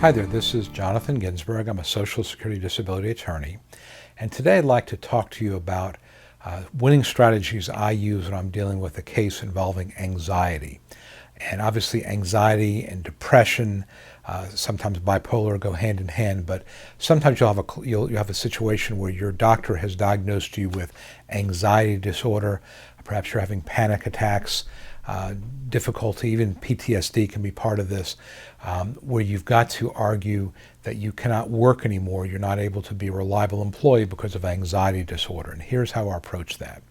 Hi there, this is Jonathan Ginsberg. I'm a Social Security disability attorney, and today I'd like to talk to you about winning strategies I use when I'm dealing with a case involving anxiety. And obviously anxiety and depression, sometimes bipolar go hand in hand, but sometimes you'll have a situation where your doctor has diagnosed you with anxiety disorder. Perhaps you're having panic attacks, difficulty, even PTSD can be part of this, where you've got to argue that you cannot work anymore, you're not able to be a reliable employee because of anxiety disorder. And here's how I approach that.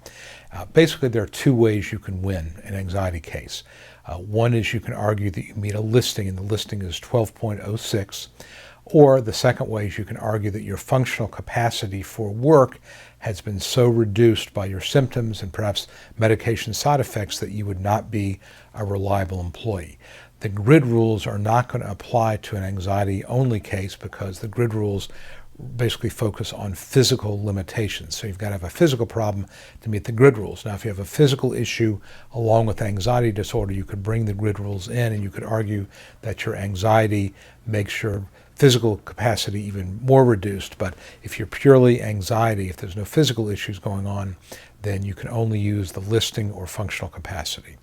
Basically, there are two ways you can win an anxiety case. One is you can argue that you meet a listing, and the listing is 12.06. Or the second way is you can argue that your functional capacity for work has been so reduced by your symptoms and perhaps medication side effects that you would not be a reliable employee. The grid rules are not going to apply to an anxiety-only case because the grid rules basically focus on physical limitations. So you've got to have a physical problem to meet the grid rules. Now, if you have a physical issue along with anxiety disorder, you could bring the grid rules in and you could argue that your anxiety makes your physical capacity even more reduced. But if you're purely anxiety, if there's no physical issues going on, then you can only use the listing or functional capacity.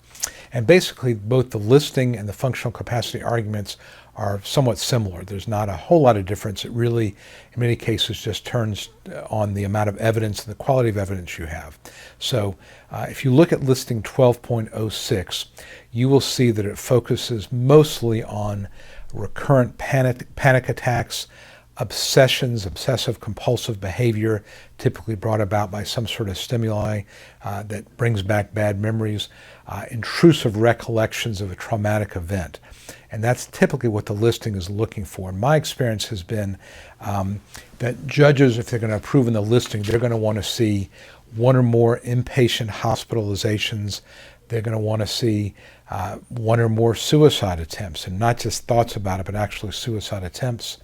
And basically, both the listing and the functional capacity arguments are somewhat similar. There's not a whole lot of difference. It really, in many cases, just turns on the amount of evidence and the quality of evidence you have. So if you look at listing 12.06, you will see that it focuses mostly on recurrent panic attacks, obsessions, obsessive compulsive behavior, typically brought about by some sort of stimuli that brings back bad memories, intrusive recollections of a traumatic event. And that's typically what the listing is looking for. And my experience has been that judges, if they're going to approve in the listing, they're going to want to see one or more inpatient hospitalizations. They're going to want to see one or more suicide attempts, and not just thoughts about it, but actually suicide attempts.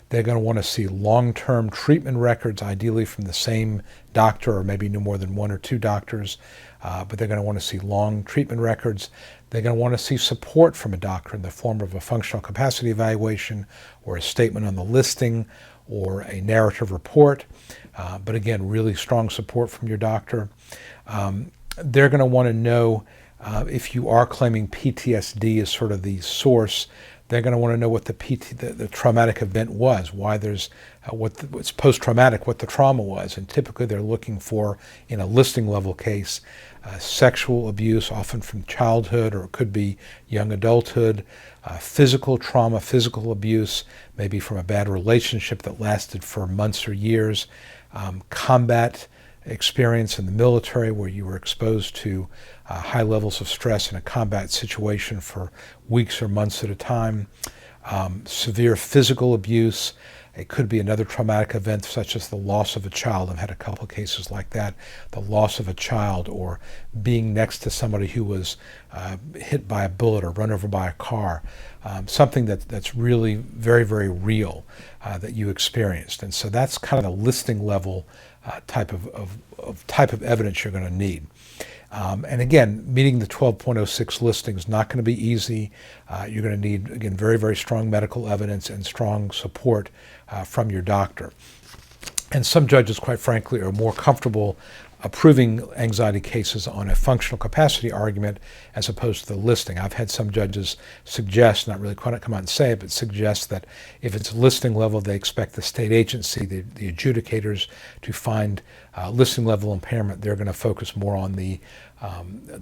They're going to want to see long-term treatment records, ideally from the same doctor or maybe no more than one or two doctors, but they're going to want to see long treatment records. They're going to want to see support from a doctor in the form of a functional capacity evaluation or a statement on the listing or a narrative report, but again, really strong support from your doctor. They're going to want to know if you are claiming PTSD as sort of the source. They're going to want to know what the traumatic event was, why there's what's post-traumatic, what the trauma was. And typically they're looking for, in a listing level case, sexual abuse, often from childhood, or it could be young adulthood, physical trauma, physical abuse, maybe from a bad relationship that lasted for months or years, combat experience in the military where you were exposed to high levels of stress in a combat situation for weeks or months at a time, severe physical abuse. It could be another traumatic event such as the loss of a child. I've had a couple of cases like that, the loss of a child, or being next to somebody who was hit by a bullet or run over by a car, something that's really very, very real that you experienced. And so that's kind of the listing level type of evidence you're going to need. And again, meeting the 12.06 listing is not going to be easy. You're going to need, again, very, very strong medical evidence and strong support from your doctor. And some judges, quite frankly, are more comfortable approving anxiety cases on a functional capacity argument as opposed to the listing. I've had some judges suggest, not really quite come out and say it, but suggest that if it's listing level, they expect the state agency, the adjudicators, to find listing level impairment. They're going to focus more on the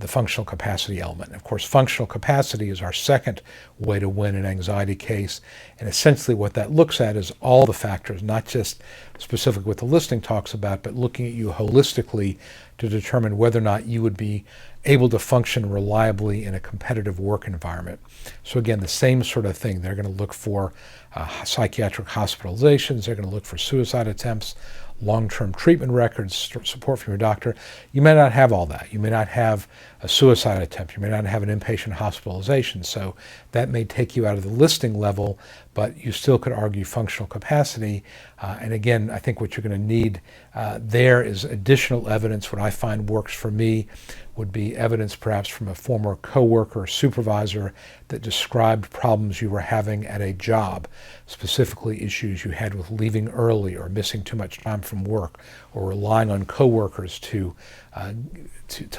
functional capacity element. Of course, functional capacity is our second way to win an anxiety case. And essentially what that looks at is all the factors, not just specifically what the listing talks about, but looking at you holistically to determine whether or not you would be able to function reliably in a competitive work environment. So again, the same sort of thing. They're going to look for psychiatric hospitalizations. They're going to look for suicide attempts, long-term treatment records, support from your doctor. You may not have all that. You may not have a suicide attempt. You may not have an inpatient hospitalization. So that may take you out of the listing level, but you still could argue functional capacity. And again, I think what you're going to need there is additional evidence. What I find works for me would be evidence perhaps from a former coworker or supervisor that described problems you were having at a job, specifically issues you had with leaving early or missing too much time from work or relying on coworkers to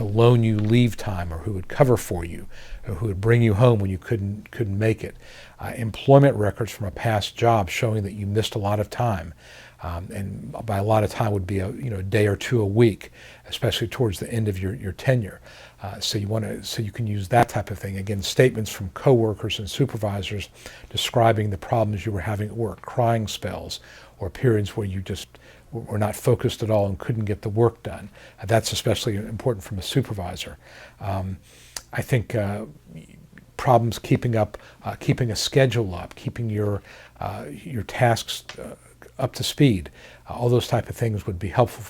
loan you leave time, or who would cover for you, or who would bring you home when you couldn't make it. Employment records from a past job showing that you missed a lot of time. And by a lot of time would be a day or two a week, especially towards the end of your tenure. So you can use that type of thing. Again, statements from coworkers and supervisors describing the problems you were having at work, crying spells, or periods where you just were not focused at all and couldn't get the work done. That's especially important from a supervisor. I think problems keeping a schedule up, keeping your tasks up to speed, all those type of things would be helpful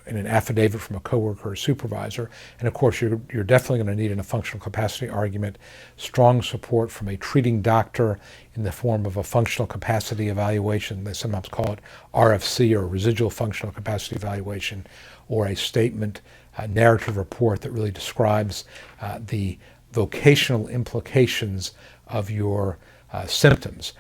in an affidavit from a coworker or supervisor. And of course, you're definitely going to need in a functional capacity argument strong support from a treating doctor in the form of a functional capacity evaluation. They sometimes call it RFC, or residual functional capacity evaluation, or a statement, a narrative report that really describes the vocational implications of your symptoms.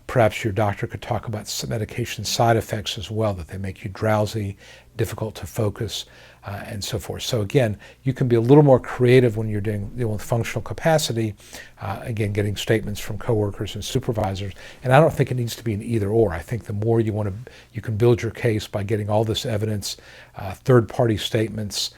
Perhaps your doctor could talk about medication side effects as well, that they make you drowsy, difficult to focus, and so forth. So again, you can be a little more creative when you're dealing with functional capacity, again, getting statements from coworkers and supervisors. And I don't think it needs to be an either or. I think the more you can build your case by getting all this evidence, third-party statements,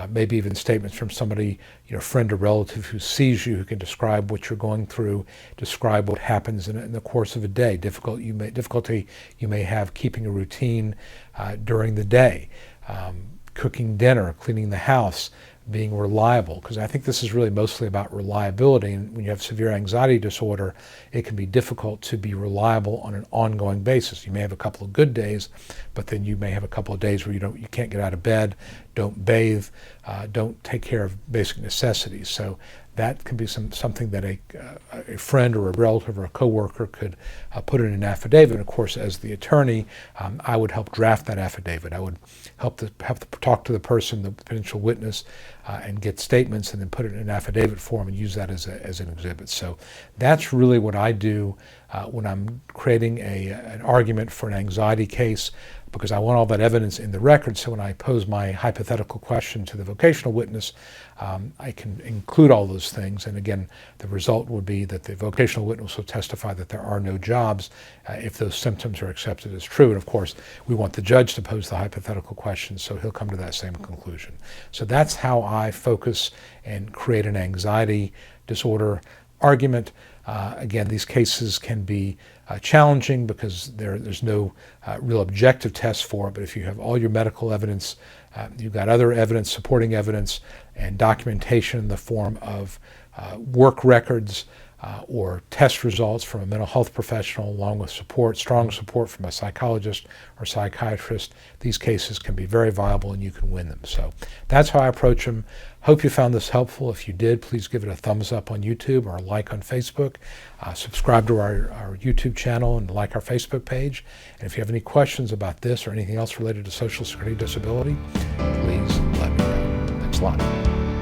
maybe even statements from somebody, friend or relative who sees you, who can describe what you're going through, describe what happens in the course of a day, difficulty you may have keeping a routine during the day, cooking dinner, cleaning the house, being reliable, because I think this is really mostly about reliability. And when you have severe anxiety disorder, it can be difficult to be reliable on an ongoing basis. You may have a couple of good days, but then you may have a couple of days where you can't get out of bed, don't bathe, don't take care of basic necessities. So that can be something that a friend or a relative or a coworker could put in an affidavit. And of course, as the attorney, I would help draft that affidavit. I would have to talk to the person, the potential witness, and get statements, and then put it in an affidavit form and use that as an exhibit. So that's really what I do when I'm creating an argument for an anxiety case, because I want all that evidence in the record, so when I pose my hypothetical question to the vocational witness, I can include all those things. And again, the result would be that the vocational witness will testify that there are no jobs if those symptoms are accepted as true. And of course, we want the judge to pose the hypothetical question, so he'll come to that same conclusion. So that's how I focus and create an anxiety disorder argument. Again, these cases can be challenging because there's no real objective test for it, but if you have all your medical evidence, you've got other evidence, supporting evidence, and documentation in the form of work records or test results from a mental health professional, along with strong support from a psychologist or psychiatrist, these cases can be very viable and you can win them. So that's how I approach them. Hope you found this helpful. If you did, please give it a thumbs up on YouTube or a like on Facebook. Subscribe to our YouTube channel and like our Facebook page. And if you have any questions about this or anything else related to Social Security disability, please let me know. Thanks a lot.